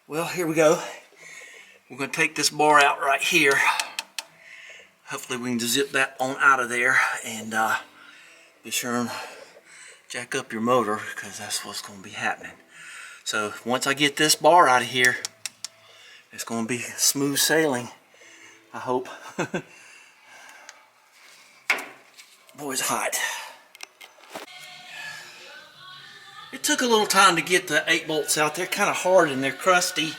Well, here we go. We're going to take this bar out right here. Hopefully we can zip that on out of there and be sure and jack up your motor, because that's what's going to be happening. So once I get this bar out of here, it's going to be smooth sailing, I hope. Boy, it's hot. It took a little time to get the 8 bolts out. They're kind of hard and they're crusty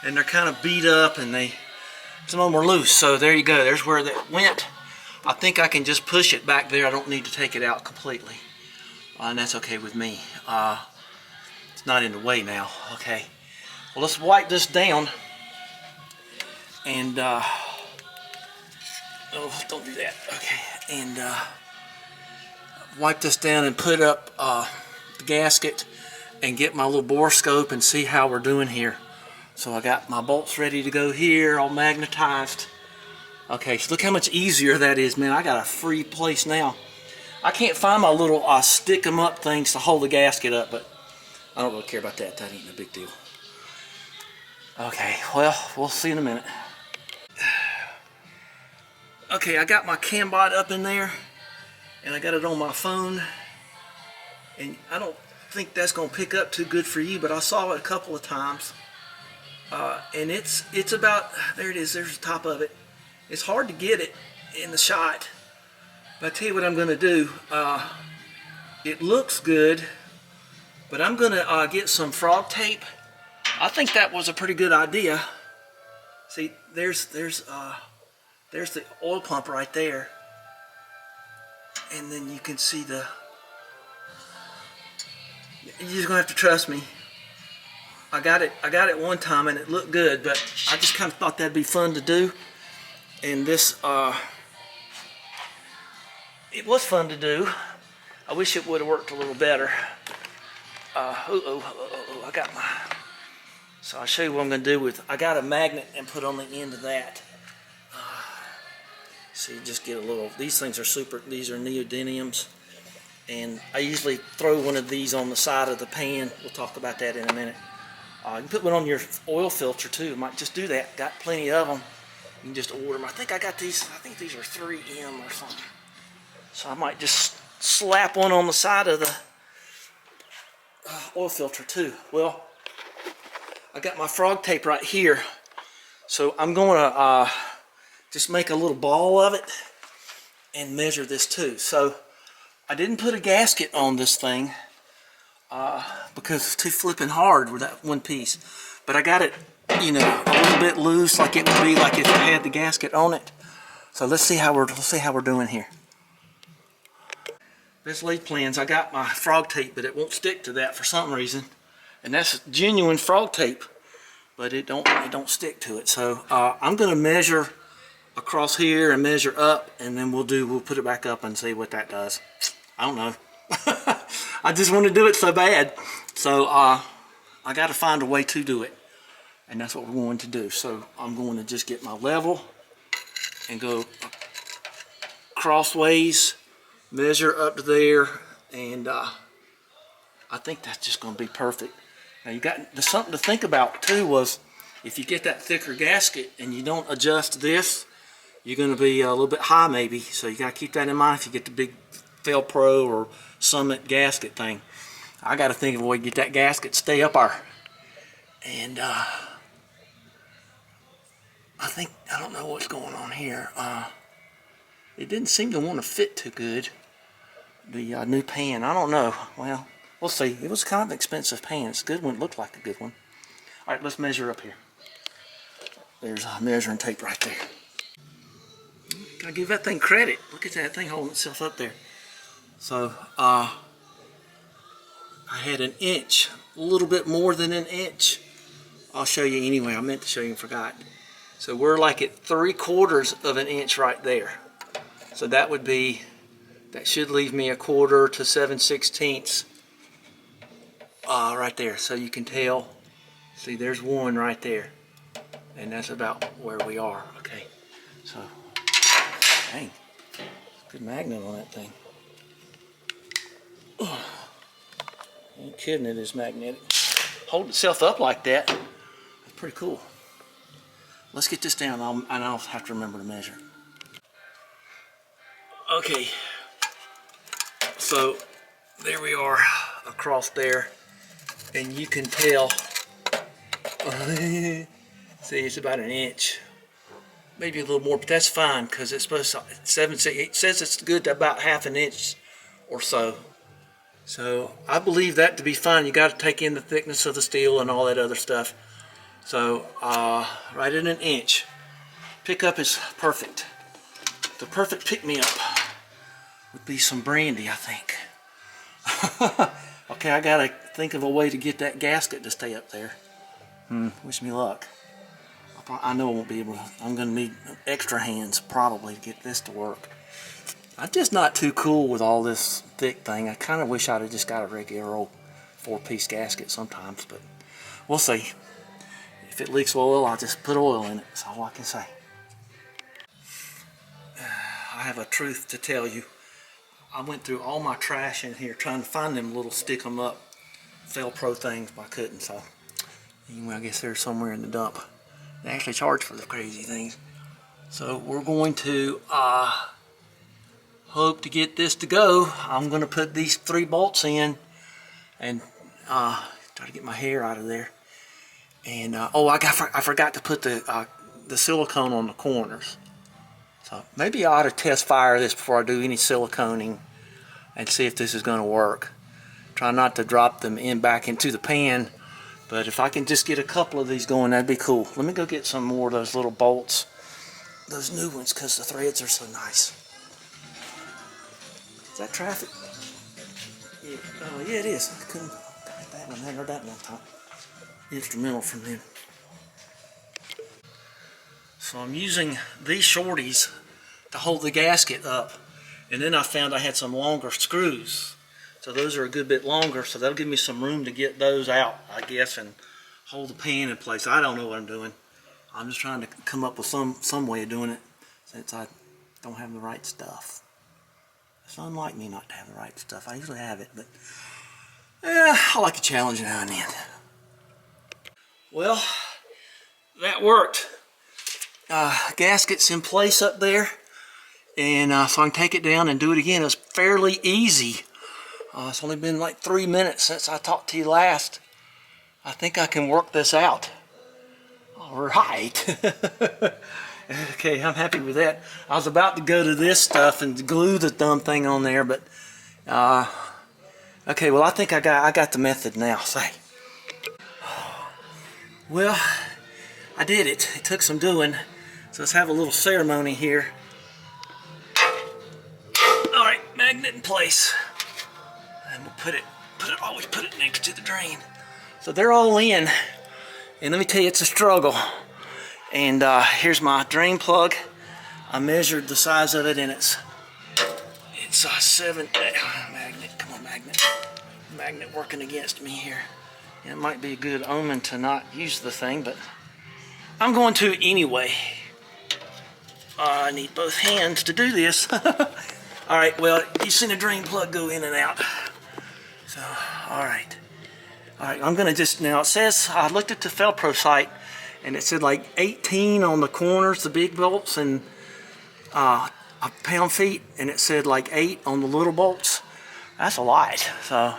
and they're kind of beat up, and some of them are loose. So there you go. There's where that went. I think I can just push it back there. I don't need to take it out completely. And that's okay with me. It's not in the way now. Okay. Well, let's wipe this down. And, oh, don't do that. Okay. And wipe this down and put up the gasket and get my little bore scope and see how we're doing here. So I got my bolts ready to go here, all magnetized. Okay, so look how much easier that is, man. I got a free place now. I can't find my little stick 'em up things to hold the gasket up, but I don't really care about that. That ain't no big deal. Okay, well, we'll see in a minute. Okay, I got my cambot up in there, and I got it on my phone. And I don't think that's going to pick up too good for you, but I saw it a couple of times. And it's about, there it is, there's the top of it. It's hard to get it in the shot. But I tell you what I'm going to do. It looks good, but I'm going to get some frog tape. I think that was a pretty good idea. See, there's the oil pump right there. And then you can see the... You're just gonna have to trust me. I got it one time and it looked good, but I just kind of thought that'd be fun to do. And this, it was fun to do. I wish it would have worked a little better. I got my. So I'll show you what I'm gonna do with. I got a magnet and put on the end of that. So you just get a little. These things are super. These are neodymiums. And I usually throw one of these on the side of the pan. We'll talk about that in a minute. You can put one on your oil filter too. Might just do that. Got plenty of them. You can just order them. I think I got these. I think these are 3M or something. So I might just slap one on the side of the oil filter too. Well, I got my frog tape right here. So I'm going to just make a little ball of it and measure this too. So I didn't put a gasket on this thing because it's too flipping hard with that one piece. But I got it, you know, a little bit loose, like it would be like if it had the gasket on it. So let's see how we're doing here. This lead plans, I got my frog tape, but it won't stick to that for some reason. And that's genuine frog tape, but it don't stick to it. So I'm gonna measure across here and measure up, and then we'll put it back up and see what that does. I don't know. I just want to do it so bad. So I got to find a way to do it. And that's what we're going to do. So I'm going to just get my level and go crossways, measure up to there, and I think that's just going to be perfect. Now there's something to think about too, was if you get that thicker gasket and you don't adjust this, you're going to be a little bit high maybe. So you got to keep that in mind if you get the big Fel-Pro or Summit gasket thing. I got to think of a way to get that gasket stay up there. And I don't know what's going on here. It didn't seem to want to fit too good. The new pan, I don't know. Well, we'll see. It was kind of an expensive pan. It's a good one. It looked like a good one. All right, let's measure up here. There's a measuring tape right there. Gotta give that thing credit. Look at that thing holding itself up there. So I had an inch, a little bit more than an inch. I'll show you anyway. I meant to show you and forgot. So we're like at 3/4 of an inch right there. So that should leave me 1/4 to 7/16 right there. So you can tell. See, there's one right there, and that's about where we are. Okay. So, dang, good magnet on that thing. Ain't kidding, it is magnetic. Hold itself up like that. pretty cool. Let's get this down, and I'll have to remember to measure. Okay, so there we are across there, and you can tell. See, it's about an inch, maybe a little more, but that's fine because it's supposed to. It says it's good to about half an inch or so. So I believe that to be fine. You got to take in the thickness of the steel and all that other stuff. So right at an inch. Pickup is perfect. The perfect pick-me-up would be some brandy, I think. Okay, I gotta think of a way to get that gasket to stay up there. Wish me luck. I know I won't be able to. I'm gonna need extra hands probably to get this to work. I'm just not too cool with all this thick thing. I kind of wish I'd have just got a regular old 4-piece gasket sometimes, but we'll see. If it leaks oil, I'll just put oil in it. That's all I can say. I have a truth to tell you. I went through all my trash in here trying to find them little stick 'em up Fel-Pro things, but I couldn't. So anyway, I guess they're somewhere in the dump. They actually charge for the crazy things. So we're going to hope to get this to go. I'm going to put these 3 bolts in and try to get my hair out of there. And oh, I forgot to put the silicone on the corners. So maybe I ought to test fire this before I do any siliconing and see if this is going to work. Try not to drop them back into the pan, but if I can just get a couple of these going, that'd be cool. Let me go get some more of those little bolts, those new ones, because the threads are so nice. Is that traffic? Yeah, yeah, it is. I couldn't get that one. I haven't heard that in a long time. Instrumental from them. So I'm using these shorties to hold the gasket up, and then I found I had some longer screws, so those are a good bit longer, so that'll give me some room to get those out, I guess, and hold the pan in place. I don't know what I'm doing. I'm just trying to come up with some way of doing it, since I don't have the right stuff. It's unlike me not to have the right stuff. I usually have it, but yeah, I like a challenge now and then. Well, that worked. Gasket's in place up there, and so I can take it down and do it again. It was fairly easy. It's only been like 3 minutes since I talked to you last. I think I can work this out. All right. Okay, I'm happy with that. I was about to go to this stuff and glue the dumb thing on there, but okay. Well, I think I got the method now. Say. Well, I did it. It took some doing. So let's have a little ceremony here. All right, magnet in place, and we'll always put it next to the drain. So they're all in, and let me tell you, it's a struggle. And here's my drain plug. I measured the size of it, and it's a 7. Magnet, come on, magnet. Magnet working against me here. It might be a good omen to not use the thing, but I'm going to anyway. I need both hands to do this. Alright, well, you've seen a drain plug go in and out. So, alright. Alright, I'm going to just, now it says, I looked at the Fel-Pro site, and it said like 18 on the corners, the big bolts, and pound-feet, and it said like 8 on the little bolts. That's a lot. So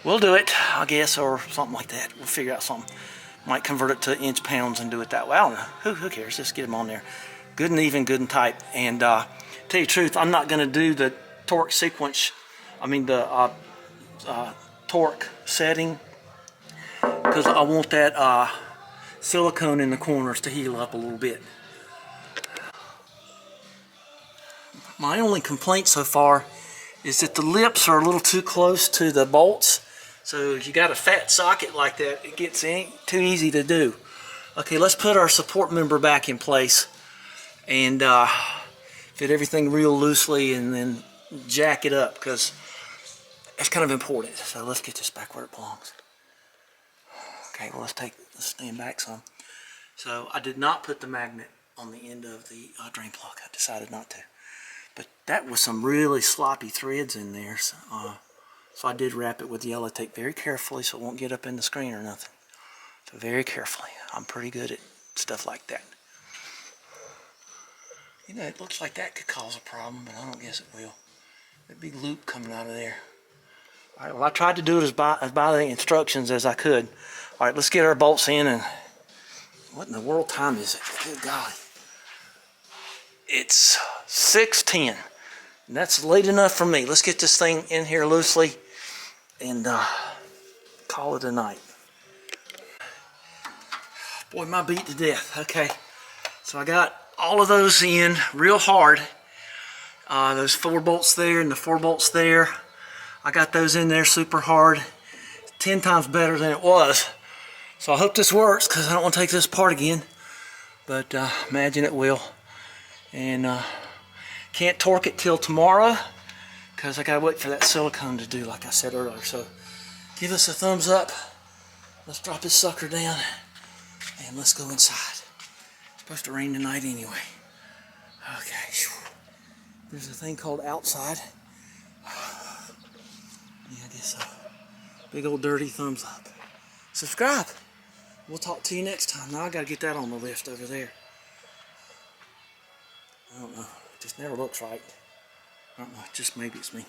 we'll do it, I guess, or something like that. We'll figure out something. Might convert it to inch pounds and do it that way. I don't know. Who cares? Just get them on there. Good and even, good and tight. And tell you the truth, I'm not going to do the torque sequence. I mean the torque setting, because I want that silicone in the corners to heal up a little bit. My only complaint so far is that the lips are a little too close to the bolts. So if you got a fat socket like that, it gets too easy to do. Okay, let's put our support member back in place and fit everything real loosely, and then jack it up, because that's kind of important. So let's get this back where it belongs. Okay, well, let's stand back some. So I did not put the magnet on the end of the drain plug. I decided not to. But that was some really sloppy threads in there. So I did wrap it with yellow tape very carefully so it won't get up in the screen or nothing. So very carefully. I'm pretty good at stuff like that. You know, it looks like that could cause a problem, but I don't guess it will. That big loop coming out of there. All right, well, I tried to do it as by the instructions as I could. All right, let's get our bolts in. And what in the world time is it? Good golly. It's 6:10. And that's late enough for me. Let's get this thing in here loosely and call it a night. Boy, my beat to death. Okay, so I got all of those in real hard. Those 4 bolts there and the 4 bolts there. I got those in there super hard. 10 times better than it was. So I hope this works because I don't want to take this apart again. But imagine it will. And can't torque it till tomorrow because I gotta wait for that silicone to do like I said earlier. So give us a thumbs up. Let's drop this sucker down and let's go inside. It's supposed to rain tonight anyway. Okay. There's a thing called outside. Yeah, I guess so. Big old dirty thumbs up. Subscribe. We'll talk to you next time. Now I gotta get that on the list over there. I don't know. It just never looks right. I don't know. Just maybe it's me.